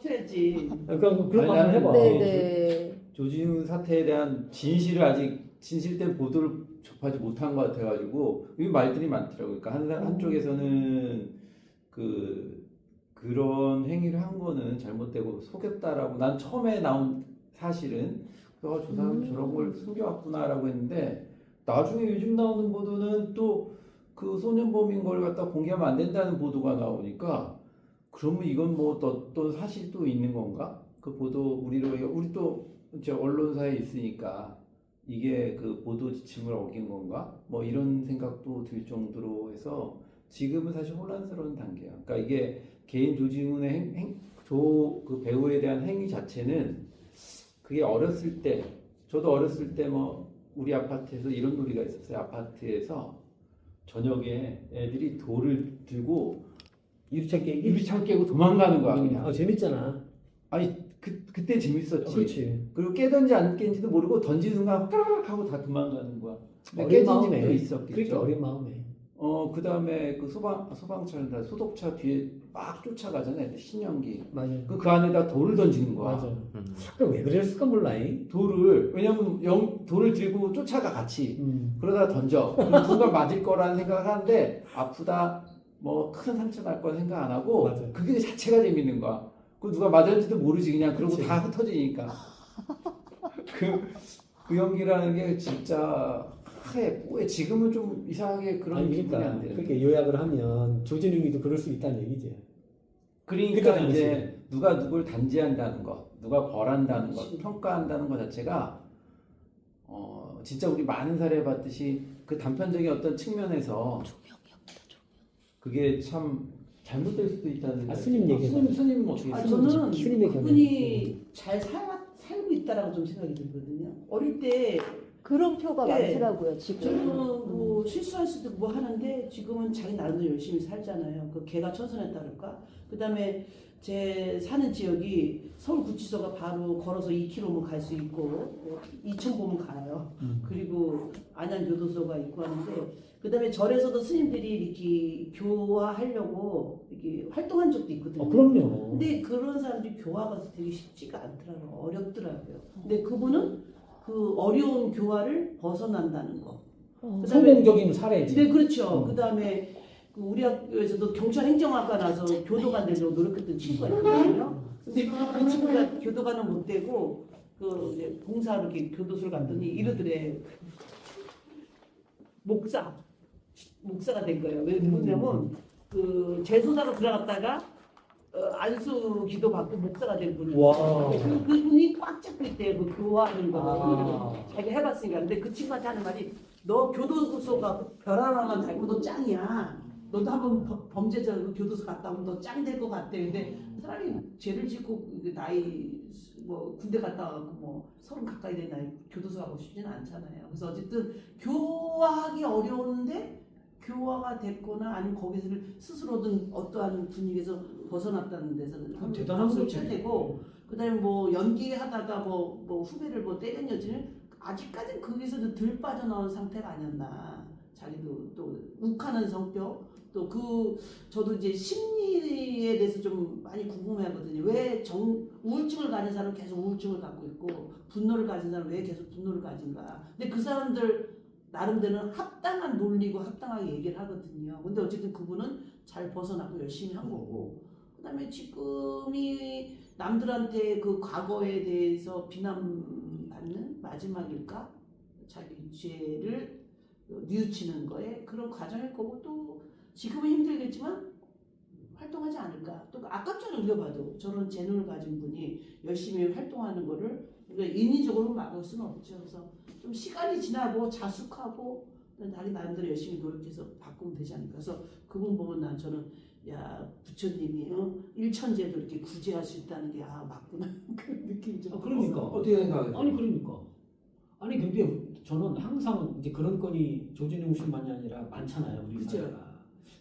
쳐야지. 그럼 그런 거 아니, 한번 해봐. 네네. 조진웅 사태에 대한 진실을 아직 진실된 보도를 접하지 못한 것 같아가지고 이 말들이 많더라고요. 그러니까 한쪽에서는 그런 행위를 한 거는 잘못되고 속였다라고 난 처음에 나온 사실은 저 사람 저런 걸 숨겨왔구나라고 했는데 나중에 요즘 나오는 보도는 또 그 소년범인 걸 갖다 공개하면 안 된다는 보도가 나오니까 그러면 이건 뭐 어떤 사실이 또 있는 건가? 그 보도 우리 또 이제 언론사에 있으니까 이게 그 보도 지침을 어긴 건가? 뭐 이런 생각도 들 정도로 해서 지금은 사실 혼란스러운 단계야. 그러니까 이게 개인 조진웅의 그 배우에 대한 행위 자체는 그게 어렸을 때 저도 어렸을 때 뭐 우리 아파트에서 이런 놀이가 있었어요. 아파트에서 저녁에 애들이 돌을 들고 유리창 깨기? 유리창 깨고 도망가는 거야 그냥. 재밌잖아. 아니 그때 재밌었지. 그렇지. 그리고 깨든지 안 깨는지도 모르고 던지는 순간 까르륵 하고 다 도망가는 거야. 근데 어린 깨진 마음에. 집도 있었겠죠. 그러니까 어린 마음에. 그 다음에 그 소방차, 소독차 뒤에 막 쫓아가잖아요. 신연기. 맞아. 그 안에다 돌을 던지는 거야. 맞아. 그럼 왜 그랬을까 몰라잉. 왜냐면 돌을 들고 쫓아가 같이. 음. 그러다 던져. 그럼 누가 맞을 거라는 생각을 하는데 아프다, 뭐 큰 상처 날 거라 생각 안 하고 맞아. 그게 자체가 재밌는 거야. 그 누가 맞았는지도 모르지 그냥 그러고 그치. 다 흩어지니까. 그 연기라는 게 진짜 왜 지금은 좀 이상하게 그런 아니 기분이 그러니까 안 되는. 그렇게 요약을 하면 조진웅이도 그럴 수 있다는 얘기지. 그러니까 그러니까 이제 누가 누굴 단죄한다는 것, 누가 벌한다는 것, 그치. 평가한다는 것 자체가 진짜 우리 많은 사례 봤듯이 그 단편적인 어떤 측면에서 그게 참 잘못될 수도 있다는. 스님 얘기해봐. 스님 어떻게 아, 생각하세요? 저는 스님의 그분이 잘 살고 있다라고 좀 생각이 들거든요. 어릴 때 그런 표가 네. 많더라고요, 지금. 저는 뭐 실수할 수도 뭐 하는데 지금은 자기 나름대로 열심히 살잖아요. 그 개가 천선에 따를까? 그 다음에 제 사는 지역이 서울구치소가 바로 걸어서 2km면 갈 수 있고 뭐 2천 보면 가요. 그리고 안양교도소가 있고 하는데 그 다음에 절에서도 스님들이 이렇게 교화하려고 이렇게 활동한 적도 있거든요. 그럼요. 근데 그런 사람들이 교화가 되게 쉽지가 않더라고요. 어렵더라고요. 근데 그분은 그 어려운 교화를 벗어난다는 거. 그다음에 성공적인 사례지. 네, 그렇죠. 그다음에 그 우리 학교에서도 경찰 행정학과 나서 교도관 되려고 노력했던 친구가 있거든요. 근데 그 친구가 교도관은 못 되고 그 이제 봉사로 이렇게 교도소를 갔더니 이러더래. 목사가 된 거예요. 왜 그러냐면 그 재소자로 들어갔다가 안수 기도 받고 목사가 된 분이에요. 와. 그분이 꽉 잡고 있대요. 그 교화하는 거. 아. 자기가 해봤으니까. 근데 그 친구한테 하는 말이 너 교도소가 별 하나만 달고 너 짱이야. 너도 한번 범죄자 교도소 갔다 오면 너 짱 될 것 같대. 근데 사람이 죄를 짓고 나이 뭐 군대 갔다 와갖고 뭐 30 가까이 된 나이 교도소 가고 싶지는 않잖아요. 그래서 어쨌든 교화하기 어려운데 교화가 됐거나 아니면 거기서 스스로든 어떠한 분위기에서 벗어났다는 데서는 대단한 박수를 거지. 쳐야 되고, 그다음에 뭐 연기하다가 뭐 후배를 뭐 때린 여지는 아직까지는 거기서도 덜 빠져나온 상태가 아니었나. 자기도 또 욱하는 성격, 또 저도 이제 심리에 대해서 좀 많이 궁금해하거든요. 왜 우울증을 가진 사람은 계속 우울증을 갖고 있고 분노를 가진 사람은 왜 계속 분노를 가진가. 근데 그 사람들 나름대로는 합당한 논리고 합당하게 얘기를 하거든요. 근데 어쨌든 그분은 잘 벗어나고 열심히 한 거고, 그 다음에 지금이 남들한테 그 과거에 대해서 비난받는 마지막일까? 자기 죄를 뉘우치는 거에 그런 과정일 거고, 또 지금은 힘들겠지만 활동하지 않을까. 또 아깝잖아요. 우리가 봐도 저런 재능을 가진 분이 열심히 활동하는 거를 우리가 인위적으로 막을 수는 없죠. 그래서 좀 시간이 지나고 자숙하고 자기 나름대로 열심히 노력해서 바꾸면 되지 않을까. 그래서 그분 보면 저는 야, 부처님이 일천제도 이렇게 구제할 수 있다는 게 맞구나 그런 느낌이 좀. 그러니까. 어떻게 생각하세요? 아니 그러니까. 아니 근데 저는 항상 이제 그런 건이 조진웅 씨만이 아니라 많잖아요. 우리 그죠. 사회가.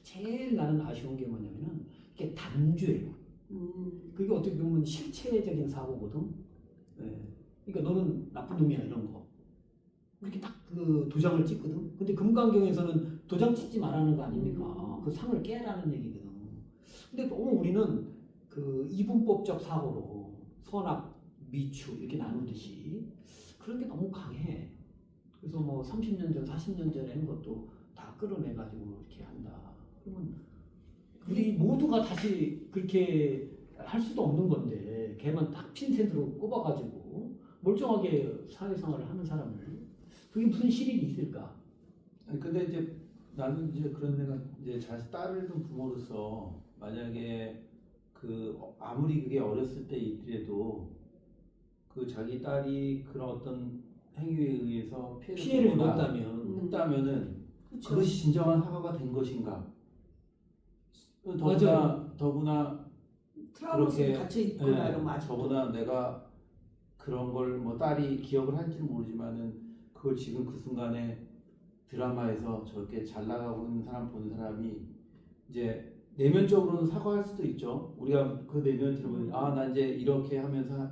제일 나는 아쉬운 게 뭐냐면은 이게 단죄예요. 그게 어떻게 보면 실체적인 사고거든. 네. 그러니까 너는 나쁜 놈이야 이런 거. 그렇게 딱 그 도장을 찍거든. 근데 금강경에서는 도장 찍지 말라는 거 아닙니까? 그 상을 깨라는 얘기거든. 근데 너무 우리는 그 그 이분법적 사고로 선악, 미추 이렇게 나누듯이 그런 게 너무 강해. 그래서 뭐 30년 전, 40년 전에 한 것도 다 끌어내가지고 이렇게 한다. 그러면 우리 모두가 다시 그렇게 할 수도 없는 건데 걔만 딱 핀셋으로 꼽아가지고 멀쩡하게 사회생활을 하는 사람을 그게 무슨 실익이 있을까? 아니, 근데 이제 나는 이제 그런 내가 이제 딸을 둔 부모로서 만약에 그 아무리 그게 어렸을 때 있더라도 그 자기 딸이 그런 어떤 행위에 의해서 피해를 보거나 입었다면 했다면은 그쵸. 그것이 진정한 사과가 된 것인가? 맞아요. 더구나 트라우마 속에 그렇게, 갇혀 있거나 예, 이러면 아직도 더구나 내가 그런 걸 뭐 딸이 기억을 할지는 모르지만은 그걸 지금 그 순간에 드라마에서 저렇게 잘 나가고 있는 사람 보는 사람이 이제 내면적으로는 사과할 수도 있죠. 우리가 그 내면 들으면 아, 나 이제 이렇게 하면서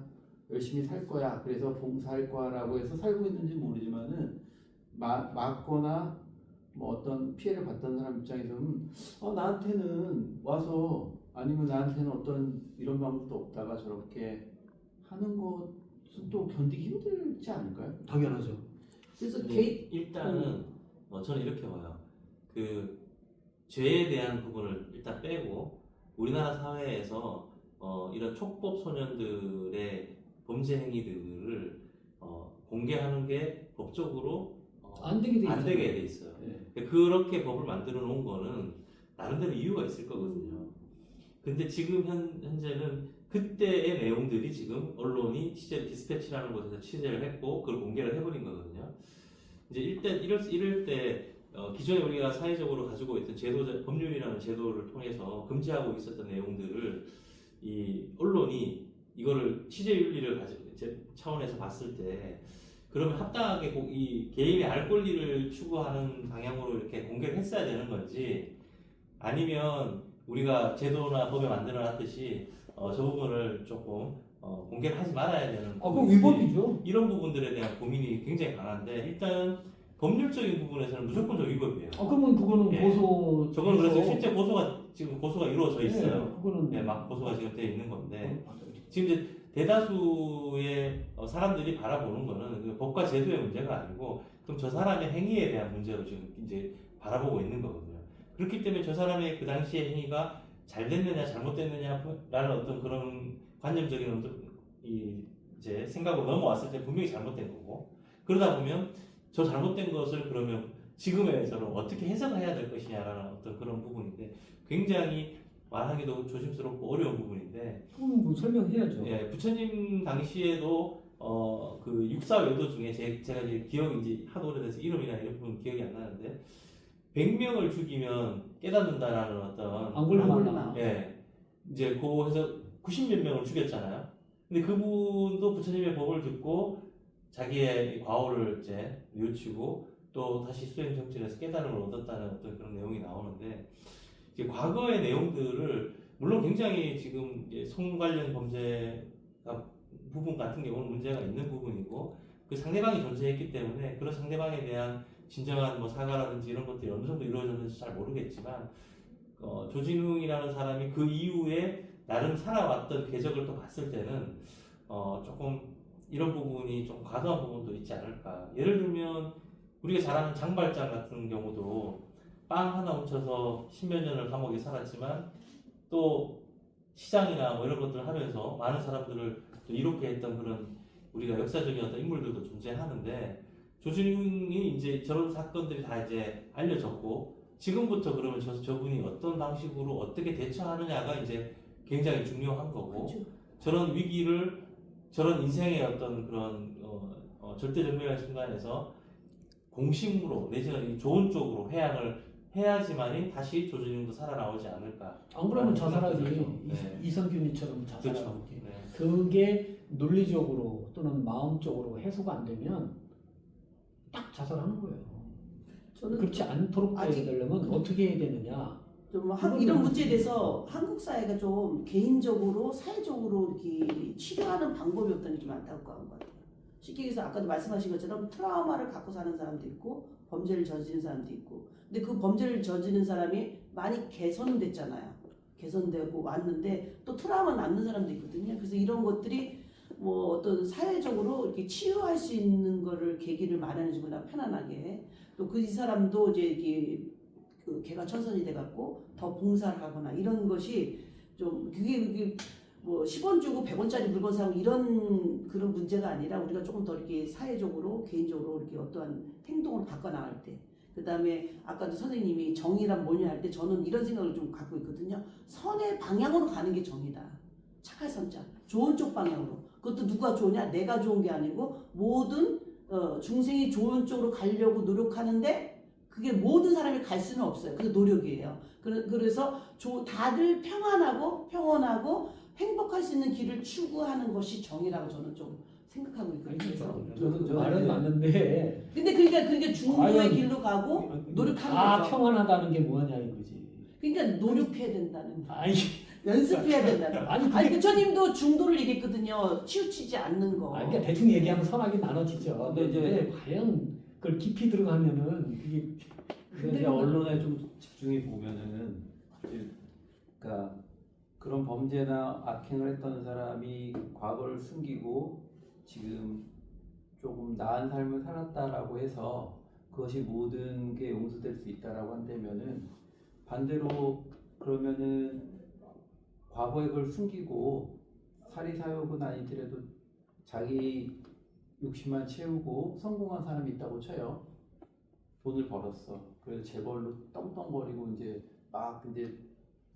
열심히 살 거야. 그래서 봉사할 거야라고 해서 살고 있는지 모르지만은 맞거나 뭐 어떤 피해를 받던 사람 입장에서는 나한테는 와서 아니면 나한테는 어떤 이런 방법도 없다가 저렇게 하는 것은 또 견디기 힘들지 않을까요? 당연하죠. 그래서 일단은 저는 이렇게 봐요. 그 죄에 대한 부분을 일단 빼고 우리나라 사회에서 이런 촉법 소년들의 범죄 행위들을 공개하는 게 법적으로 안 되게 돼 안 있잖아요. 되게 돼 있어요. 예. 그렇게 법을 만들어 놓은 거는 나름대로 이유가 있을 거거든요. 근데 지금 현재는 그때의 내용들이 지금 언론이 취재 디스패치라는 곳에서 취재를 했고 그걸 공개를 해버린 거거든요. 이제 이럴 때 기존에 우리가 사회적으로 가지고 있던 법률이라는 제도를 통해서 금지하고 있었던 내용들을 이 언론이 이거를 취재윤리를 차원에서 봤을 때 그러면 합당하게 이 개인의 알 권리를 추구하는 방향으로 이렇게 공개를 했어야 되는 건지 아니면 우리가 제도나 법에 만들어 놨듯이 저 부분을 조금 공개를 하지 말아야 되는 그거 위법이죠. 이런 부분들에 대한 고민이 굉장히 강한데 일단 법률적인 부분에서는 무조건적 위법이에요. 그러면 그거는 예. 고소. 저건 그래서 실제 지금 고소가 이루어져 있어요. 그거는 네, 막 고소가 지금 돼 있는 건데 맞아요. 지금 이제 대다수의 사람들이 바라보는 거는 그 법과 제도의 문제가 아니고 그럼 저 사람의 행위에 대한 문제로 지금 이제 바라보고 있는 거거든요. 그렇기 때문에 저 사람의 그 당시의 행위가 잘 됐느냐 잘못됐느냐라는 어떤 그런 관념적인 어떤 이제 생각으로 넘어왔을 때 분명히 잘못된 거고 그러다 보면 저 잘못된 것을 그러면 지금의 저는 어떻게 해석해야 될 것이냐라는 어떤 그런 부분인데 굉장히 말하기도 조심스럽고 어려운 부분인데 그건 뭐 설명해야죠. 예, 부처님 당시에도 그 육사 외도 중에 제가 이제 기억이 이제 하도 오래돼서 이름이나 이런 부분 기억이 안 나는데 100명을 죽이면 깨닫는다라는 어떤 안골마나. 예, 이제 그 해서 90몇 명을 죽였잖아요. 근데 그분도 부처님의 법을 듣고 자기의 과오를 이제 뉘우치고 또 다시 수행 정진해서 깨달음을 얻었다는 어떤 그런 내용이 나오는데 이제 과거의 내용들을 물론 굉장히 지금 이제 성 관련 범죄가 부분 같은 경우는 문제가 있는 부분이고 그 상대방이 존재했기 때문에 그런 상대방에 대한 진정한 뭐 사과라든지 이런 것들이 어느 정도 이루어졌는지 잘 모르겠지만 조진웅이라는 사람이 그 이후에 나름 살아왔던 궤적을 또 봤을 때는 조금 이런 부분이 좀 과도한 부분도 있지 않을까. 예를 들면 우리가 잘 아는 장발장 같은 경우도 빵 하나 훔쳐서 십몇 년을 감옥에 살았지만 또 시장이나 뭐 이런 것들을 하면서 많은 사람들을 또 이롭게 했던 그런 우리가 역사적인 어떤 인물들도 존재하는데 조진웅이 이제 저런 사건들이 다 이제 알려졌고 지금부터 그러면 저분이 어떤 방식으로 어떻게 대처하느냐가 이제 굉장히 중요한 거고 그렇죠. 저런 위기를 저런 인생의 어떤 그런 절대절명의 순간에서 공식으로 내지는 좋은 쪽으로 회양을 해야지만이 다시 조진웅도 살아나오지 않을까. 안 그러면 저 사람이 네. 이성균이처럼 자살하는 그렇죠. 게 네. 그게 논리적으로 또는 마음적으로 해소가 안 되면 딱 자살하는 거예요. 저는 그렇지 않도록 아직 되려면 어떻게 해야 되느냐. 좀 이런 문제에 대해서 한국 사회가 좀 개인적으로 사회적으로 이렇게 치료하는 방법이 없다는 게 좀 안타까운 것 같아요. 쉽게 얘기해서 아까도 말씀하신 것처럼 트라우마를 갖고 사는 사람도 있고 범죄를 저지른 사람도 있고 근데 그 범죄를 저지른 사람이 많이 개선됐잖아요. 개선되고 왔는데 또 트라우마 남는 사람도 있거든요. 그래서 이런 것들이 뭐 어떤 사회적으로 이렇게 치유할 수 있는 거를 계기를 마련해주거나 편안하게 또 그 이 사람도 이제 이게 그 개가 천선이 돼갖고 더 봉사를 하거나 이런 것이 좀 그게 뭐 10원 주고 100원짜리 물건 사고 이런 그런 문제가 아니라 우리가 조금 더 이렇게 사회적으로 개인적으로 이렇게 어떠한 행동을 바꿔 나갈 때 그 다음에 아까도 선생님이 정의란 뭐냐 할 때 저는 이런 생각을 좀 갖고 있거든요. 선의 방향으로 가는 게 정의다. 착할 선자 좋은 쪽 방향으로 그것도 누가 좋으냐 내가 좋은 게 아니고 모든 중생이 좋은 쪽으로 가려고 노력하는데 그게 모든 사람이 갈 수는 없어요. 그게 노력이에요. 그래서 다들 평안하고 행복할 수 있는 길을 추구하는 것이 정의라고 저는 좀 생각하고 있거든요. 저도 말은 맞는데 근데 그러니까 중도의 과연 길로 가고 노력하는 다 거죠. 평안하다는 게 뭐냐 이거지. 그러니까 노력해야 된다는 거. 아니 연습해야 된다는 거. 아니, 아니 부처님도 중도를 얘기했거든요. 치우치지 않는 거. 그러니까 대충 얘기하면 선하게 나눠지죠. 근데 이제- 근데 과연 그걸 깊이 들어가면은 그게 근데 이제 언론에 좀 집중해 보면은 그러니까 그런 범죄나 악행을 했던 사람이 과거를 숨기고 지금 조금 나은 삶을 살았다라고 해서 그것이 모든 게 용서될 수 있다라고 한다면은 반대로 그러면은 과거의 걸 숨기고 사리사욕은 아니더라도 자기 욕심만 채우고 성공한 사람이 있다고 쳐요. 돈을 벌었어. 그래서 재벌로 떵떵거리고 이제 막 이제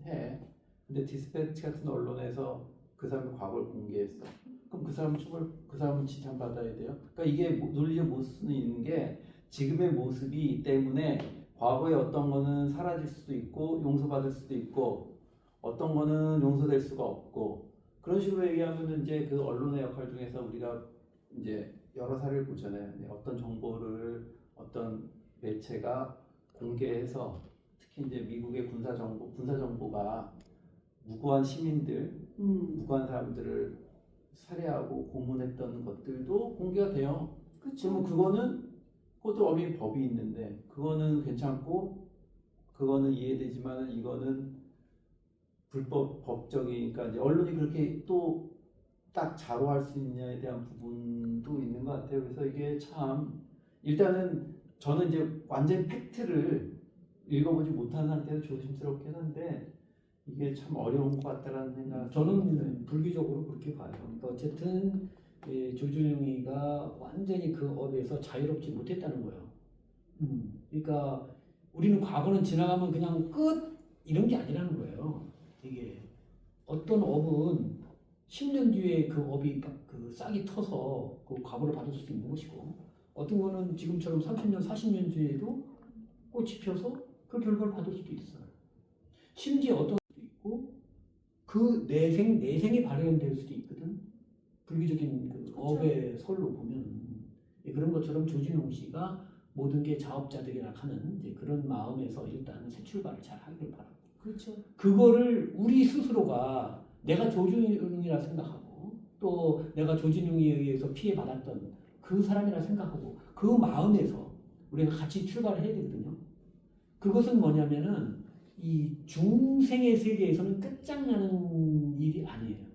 해. 근데 디스패치 같은 언론에서 그 사람의 과거를 공개했어. 그럼 그 사람은 지탄받아야 돼요. 그러니까 이게 논리적 못 쓰는 있는 게 지금의 모습이 때문에 과거에 어떤 거는 사라질 수도 있고 용서받을 수도 있고 어떤 거는 용서될 수가 없고 그런 식으로 얘기하면은 이제 그 언론의 역할 중에서 우리가 이제 여러 사례를 보잖아요. 어떤 정보를 어떤 매체가 공개해서 특히 이제 미국의 군사 정보가 무고한 시민들, 무고한 사람들을 살해하고 고문했던 것들도 공개가 돼요. 그러면 그것도 엄연히 법이 있는데 그거는 괜찮고 그거는 이해되지만 이거는 불법 법적이니까 이제 언론이 그렇게 또 딱 자로할 수 있느냐에 대한 부분도 있는 것 같아요. 그래서 이게 참 일단은 저는 이제 완전 팩트를 읽어보지 못한 상태에서 조심스럽긴 한데 이게 참 어려운 것 같다라는 생각. 저는 불교적으로 그렇게 봐요. 그러니까 어쨌든 조준용이가 완전히 그 업에서 자유롭지 못했다는 거예요. 그러니까 우리는 과거는 지나가면 그냥 끝 이런 게 아니라는 거예요. 이게 어떤 업은 10년 뒤에 그 업이 그 싹이 터서 그 과보를 받을 수도 있는 것이고 어떤 거는 지금처럼 30년, 40년 뒤에도 꽃이 펴서 그 결과를 받을 수도 있어요. 심지어 어떤 수도 있고 그 내생이 발현될 수도 있거든. 불교적인 그 업의 설로 보면 그런 것처럼 조준용 씨가 모든 게 자업자득이라 하는 이제 그런 마음에서 일단 새 출발을 잘 하기를 바라고. 그렇죠. 그거를 우리 스스로가 내가 조준용이라 생각하고 또 내가 조준용에 의해서 피해받았던 그 사람이라 생각하고 그 마음에서 우리가 같이 출발을 해야 되거든요. 그것은 뭐냐면은 이 중생의 세계에서는 끝장나는 일이 아니에요.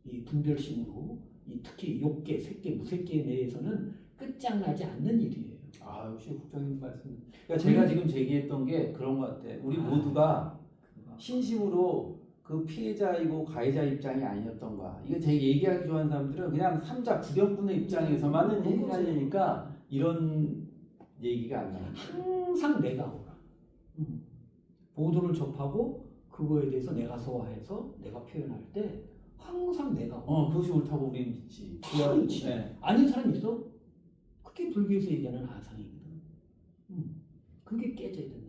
이 분별심으로 특히 욕계, 색계, 무색계 내에서는 끝장나지 않는 일이에요. 아 역시 국장님 말씀. 그러니까 제가 지금 제기했던 게 그런 것 같아. 우리 모두가 신심으로 그 피해자이고 가해자 입장이 아니었던 거야. 이거 제 얘기하기 좋아하는 사람들은 그냥 삼자 부경꾼의 입장에서만은 얘기하려니까 이런 얘기가 안 나와요. 항상 내가 오라. 보도를 접하고 그거에 대해서 내가 소화해서 내가 표현할 때 항상 내가 오라. 그것이 옳다고 우리는 믿지. 그렇지. 네. 아닌 사람이 있어? 그게 불교에서 얘기하는 아상이거든. 그게 깨져야 된다.